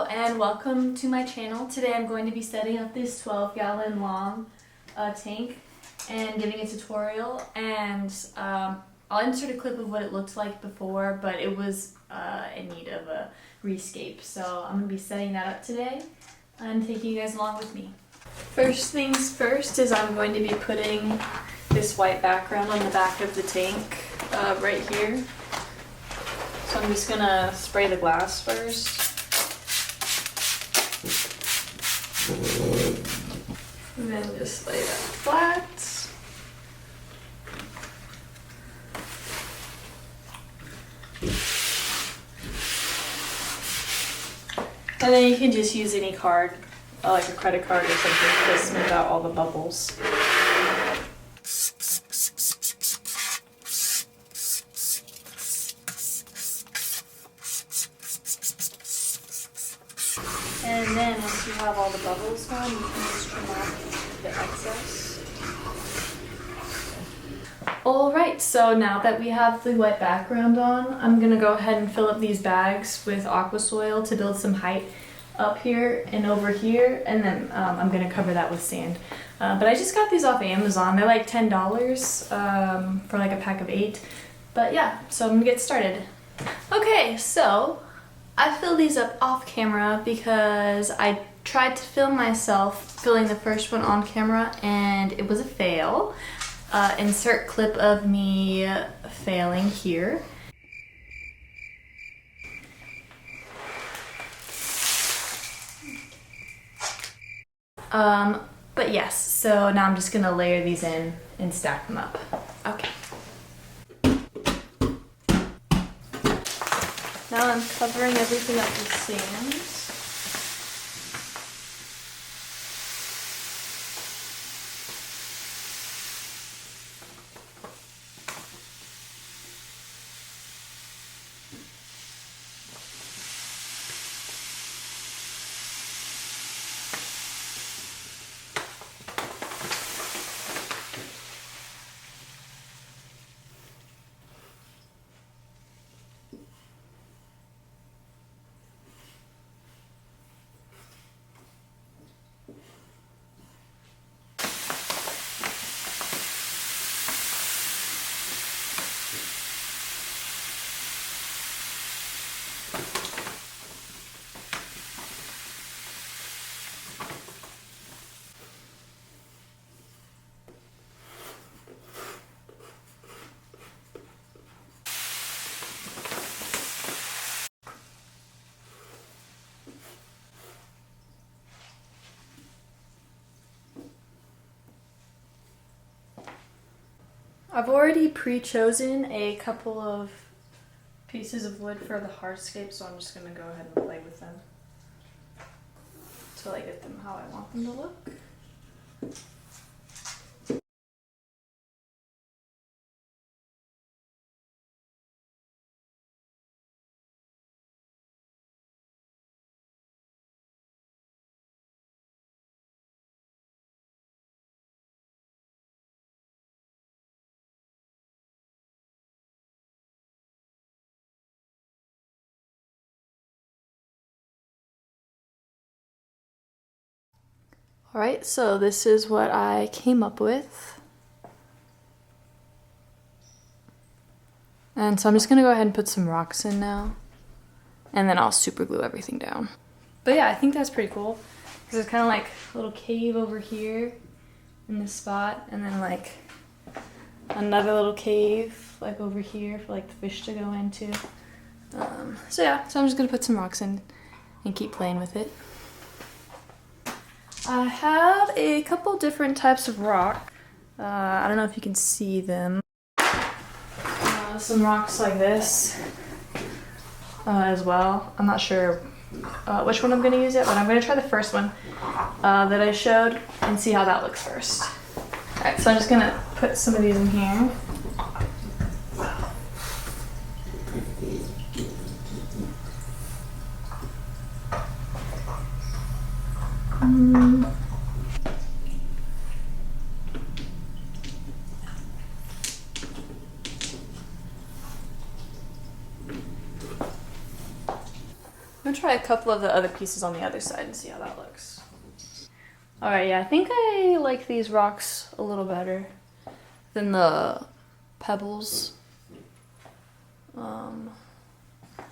and welcome to my channel. Today I'm going to be setting up this 12-gallon long tank and giving a tutorial, and I'll insert a clip of what it looked like before, but it was in need of a rescape, so I'm going to be setting that up today and taking you guys along with me. First things first is I'm going to be putting this white background on the back of the tank right here. So I'm just going to spray the glass first. And then just lay that flat. And then you can just use any card, like a credit card or something, to smooth out all the bubbles. And then once you have all the bubbles gone, you can just trim off the excess. Alright, so now that we have the wet background on, I'm going to go ahead and fill up these bags with aqua soil to build some height up here and over here, and then I'm going to cover that with sand. But I just got these off Amazon. They're like $10 for like a pack of 8. But yeah, so I'm going to get started. Okay, so I filled these up off camera because I tried to film myself filling the first one on camera and it was a fail. Insert clip of me failing here. But yes, so now I'm just gonna layer these in and stack them up. Okay. Now I'm covering everything up with sand. I've already pre-chosen a couple of pieces of wood for the hardscape, so I'm just going to go ahead and play with them until I get them how I want them to look. Alright, so this is what I came up with. And so I'm just going to go ahead and put some rocks in now. And then I'll super glue everything down. But yeah, I think that's pretty cool. Because it's kind of like a little cave over here in this spot. And then like another little cave like over here for like the fish to go into. So yeah, so I'm just going to put some rocks in and keep playing with it. I have a couple different types of rock. I don't know if you can see them. Some rocks like this as well. I'm not sure which one I'm going to use yet, but I'm going to try the first one that I showed and see how that looks first. Alright, so I'm just going to put some of these in here. try a couple of the other pieces on the other side and see how that looks. Alright, yeah, I think I like these rocks a little better than the pebbles. I'm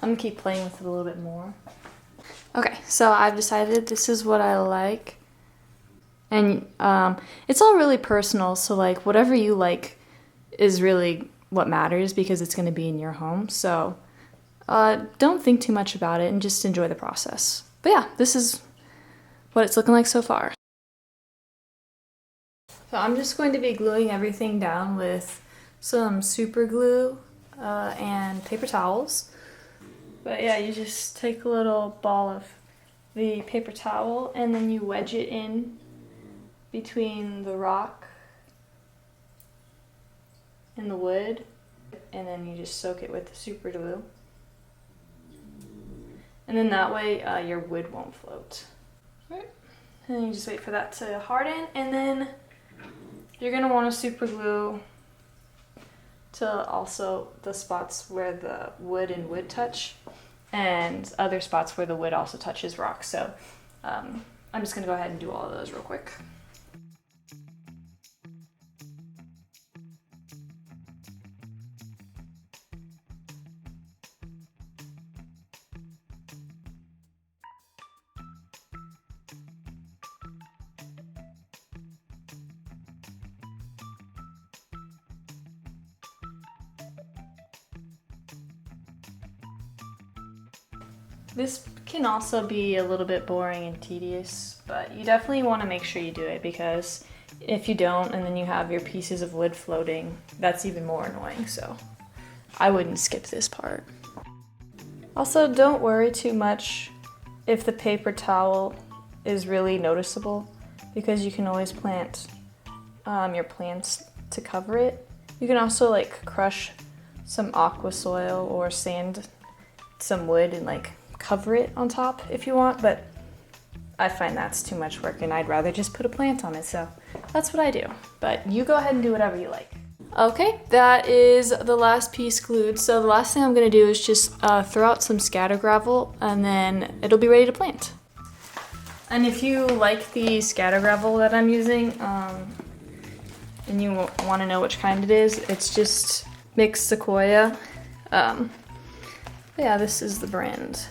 gonna keep playing with it a little bit more. Okay, so I've decided this is what I like. And it's all really personal, so like whatever you like is really what matters because it's going to be in your home. So don't think too much about it and just enjoy the process. But yeah, this is what it's looking like so far. So I'm just going to be gluing everything down with some super glue and paper towels. But yeah, you just take a little ball of the paper towel and then you wedge it in between the rock and the wood, and then you just soak it with the super glue. And then that way your wood won't float. Right. And then you just wait for that to harden, and then you're gonna want to super glue to also the spots where the wood and wood touch, and other spots where the wood also touches rock. So I'm just gonna go ahead and do all of those real quick. This can also be a little bit boring and tedious, but you definitely want to make sure you do it because if you don't and then you have your pieces of wood floating, that's even more annoying, so I wouldn't skip this part. Also, don't worry too much if the paper towel is really noticeable because you can always plant your plants to cover it. You can also like crush some aqua soil or sand some wood and like cover it on top if you want, but I find that's too much work and I'd rather just put a plant on it, so that's what I do. But you go ahead and do whatever you like. Okay, that is the last piece glued. So the last thing I'm gonna do is just throw out some scatter gravel and then it'll be ready to plant. And if you like the scatter gravel that I'm using and you want to know which kind it is, it's just mixed sequoia. Yeah, this is the brand.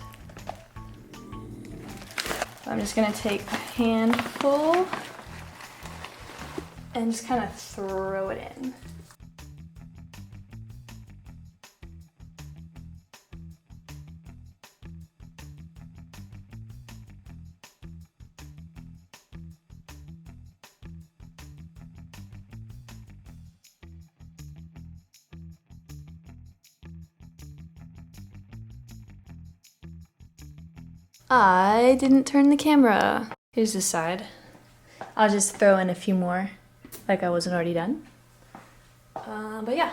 I'm just gonna take a handful and just kind of throw it in. I didn't turn the camera. Here's the side. I'll just throw in a few more, like I wasn't already done. But yeah.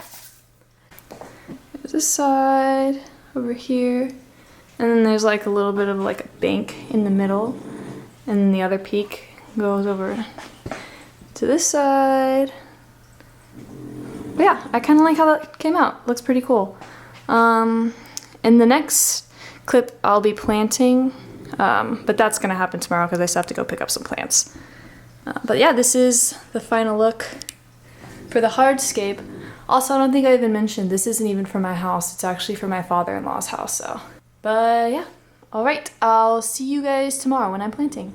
There's this side over here. And then there's like a little bit of like a bank in the middle. And then the other peak goes over to this side. But yeah, I kind of like how that came out. Looks pretty cool. In the next clip, I'll be planting, but that's gonna happen tomorrow because I still have to go pick up some plants. But yeah, this is the final look for the hardscape. Also, I don't think I even mentioned this isn't even for my house. It's actually for my father-in-law's house. So, but yeah, all right. I'll see you guys tomorrow when I'm planting.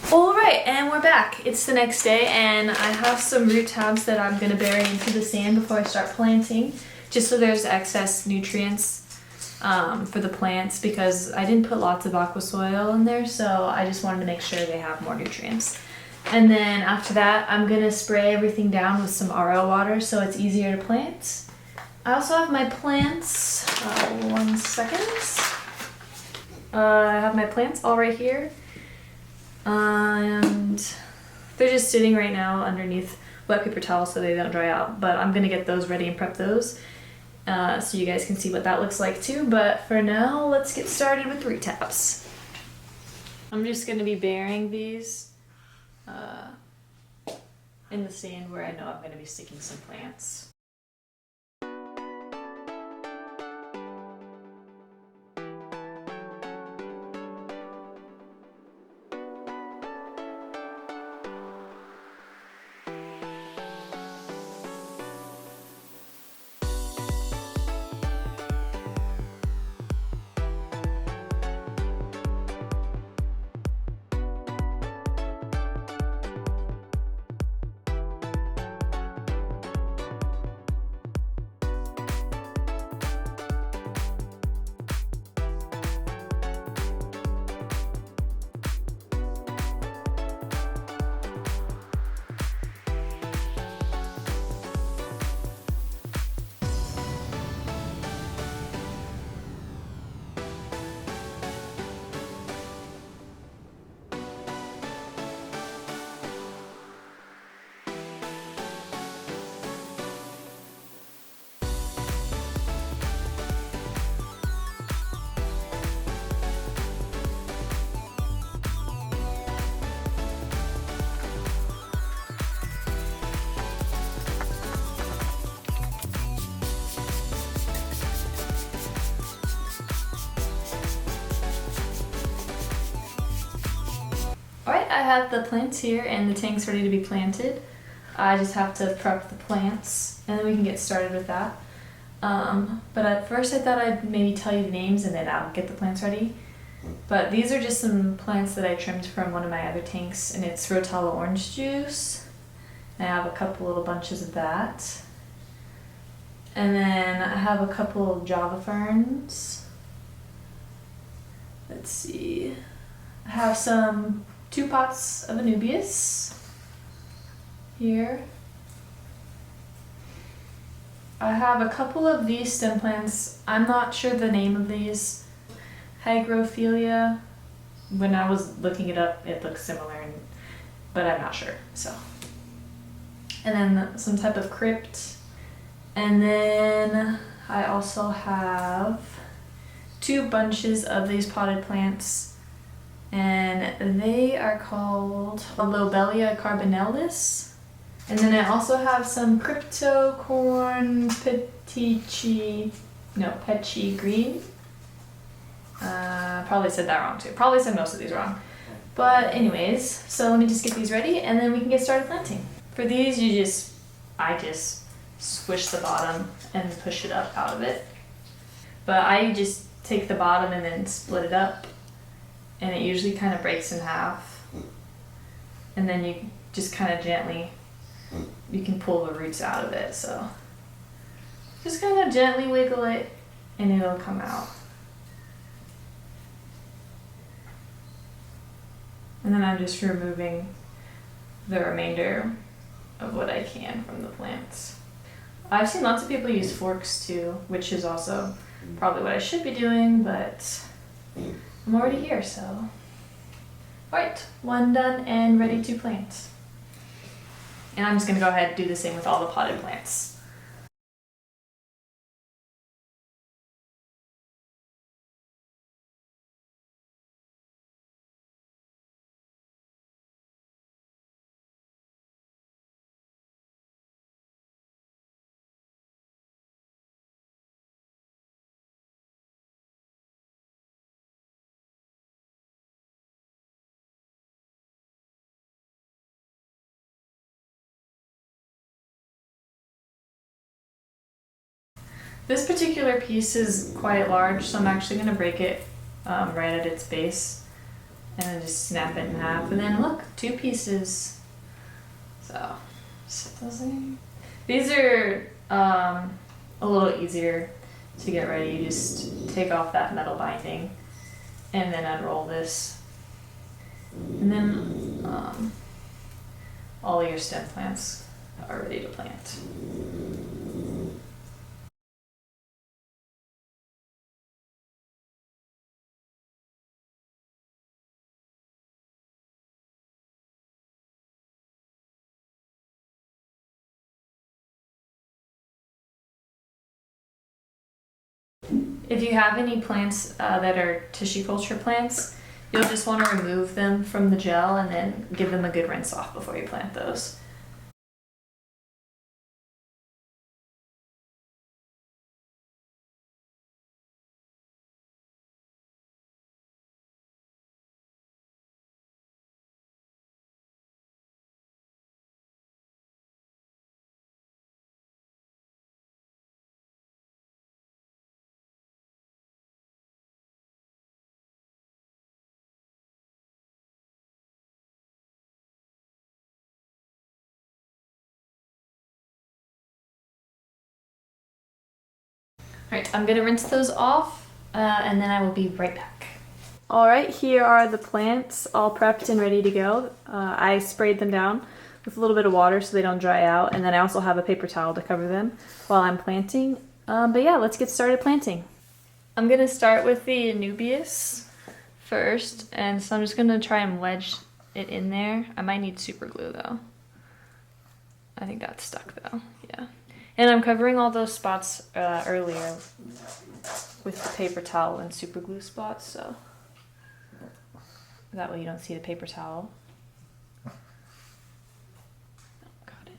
All right, and we're back. It's the next day, and I have some root tabs that I'm gonna bury into the sand before I start planting, just so there's excess nutrients for the plants, because I didn't put lots of aqua soil in there, so I just wanted to make sure they have more nutrients. And then after that, I'm gonna spray everything down with some RO water so it's easier to plant. I also have my plants, 1 second. I have my plants all right here. And they're just sitting right now underneath wet paper towels so they don't dry out, but I'm gonna get those ready and prep those. So you guys can see what that looks like too, but for now, let's get started with root tabs. I'm just gonna be burying these in the sand where I know I'm gonna be sticking some plants. Alright, I have the plants here and the tank's ready to be planted. I just have to prep the plants and then we can get started with that. But at first I thought I'd maybe tell you the names and then I'll get the plants ready. But these are just some plants that I trimmed from one of my other tanks, and it's Rotella orange juice. And I have a couple little bunches of that. And then I have a couple of Java ferns. Let's see. I have 2 pots of Anubias here. I have a couple of these stem plants. I'm not sure the name of these. Hygrophila. When I was looking it up, it looks similar, but I'm not sure. So, and then some type of crypt, and then I also have 2 bunches of these potted plants, and they are called Lobelia carbonellus. And then I also have some cryptocorn petchy green. Probably said that wrong too. Probably said most of these wrong. But anyways, so let me just get these ready and then we can get started planting. For these, I just squish the bottom and push it up out of it. But I just take the bottom and then split it up, and it usually kind of breaks in half. And then you just kind of gently, you can pull the roots out of it. So just kind of gently wiggle it and it'll come out. And then I'm just removing the remainder of what I can from the plants. I've seen lots of people use forks too, which is also probably what I should be doing, but I'm already here, so. Alright, one done and ready to plant. And I'm just gonna go ahead and do the same with all the potted plants. This particular piece is quite large, so I'm actually going to break it right at its base and then just snap it in half. And then look, 2 pieces. So, these are a little easier to get ready. You just take off that metal binding and then unroll this. And then all of your stem plants are ready to plant. If you have any plants that are tissue culture plants, you'll just want to remove them from the gel and then give them a good rinse off before you plant those. Alright, I'm gonna rinse those off and then I will be right back. Alright, here are the plants all prepped and ready to go. I sprayed them down with a little bit of water so they don't dry out, and then I also have a paper towel to cover them while I'm planting. But yeah, let's get started planting. I'm gonna start with the Anubias first, and so I'm just gonna try and wedge it in there. I might need super glue though. I think that's stuck though, yeah. And I'm covering all those spots earlier with the paper towel and super glue spots, so that way you don't see the paper towel. Oh, got it.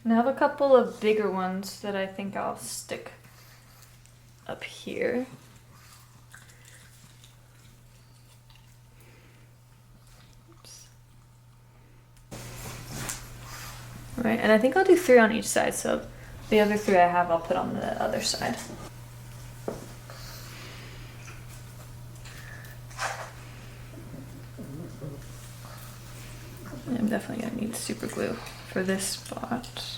And I have a couple of bigger ones that I think I'll stick up here. Oops. Right, and I think I'll do 3 on each side, so the other 3 I have I'll put on the other side. I'm definitely gonna need super glue for this spot.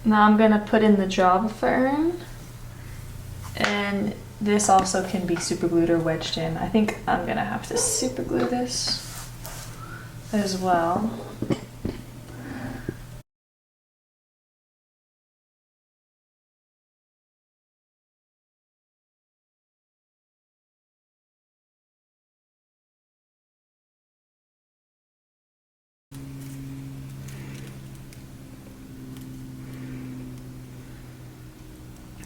Now I'm gonna put in the job fern, and this also can be super glued or wedged in. I think I'm gonna have to super glue this as well.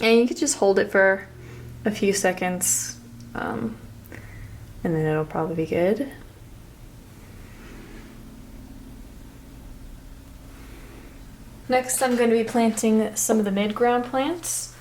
And you could just hold it for a few seconds, and then it'll probably be good. Next, I'm going to be planting some of the mid-ground plants.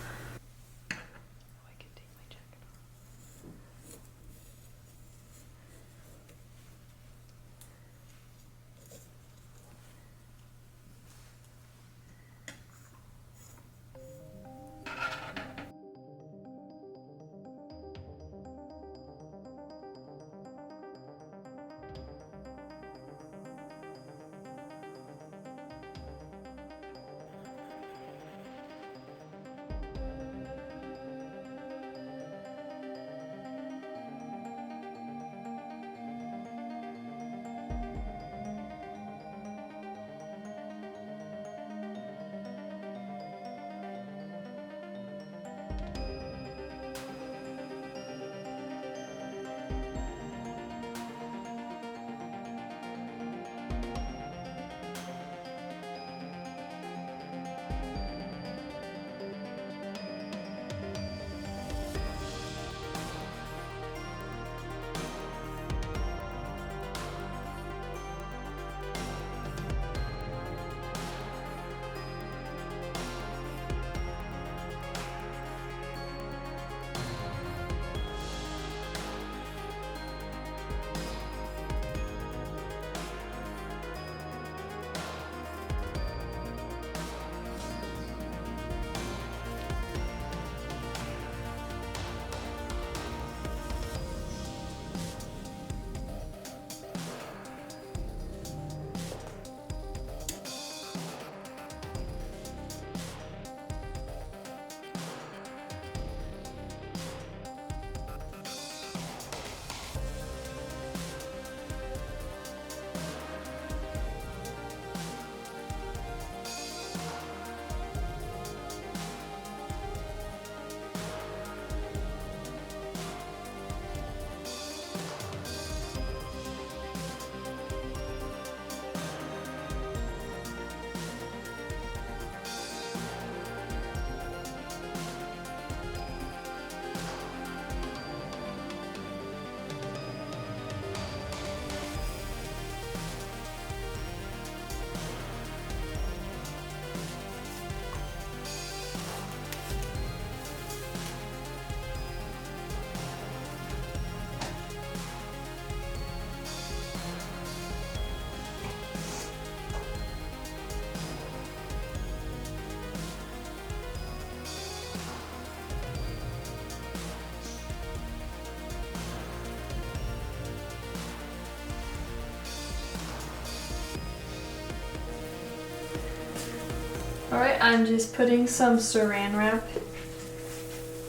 Alright, I'm just putting some saran wrap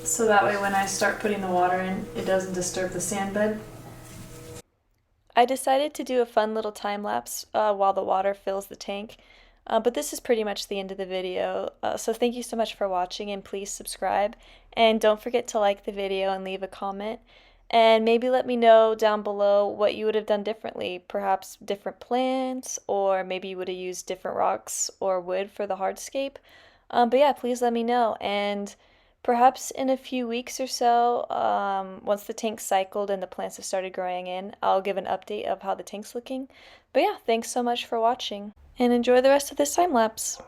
so that way when I start putting the water in, it doesn't disturb the sand bed. I decided to do a fun little time lapse while the water fills the tank, but this is pretty much the end of the video. So thank you so much for watching, and please subscribe. And don't forget to like the video and leave a comment. And maybe let me know down below what you would have done differently. Perhaps different plants, or maybe you would have used different rocks or wood for the hardscape. But yeah, please let me know. And perhaps in a few weeks or so, once the tank's cycled and the plants have started growing in, I'll give an update of how the tank's looking. But yeah, thanks so much for watching, and enjoy the rest of this time lapse.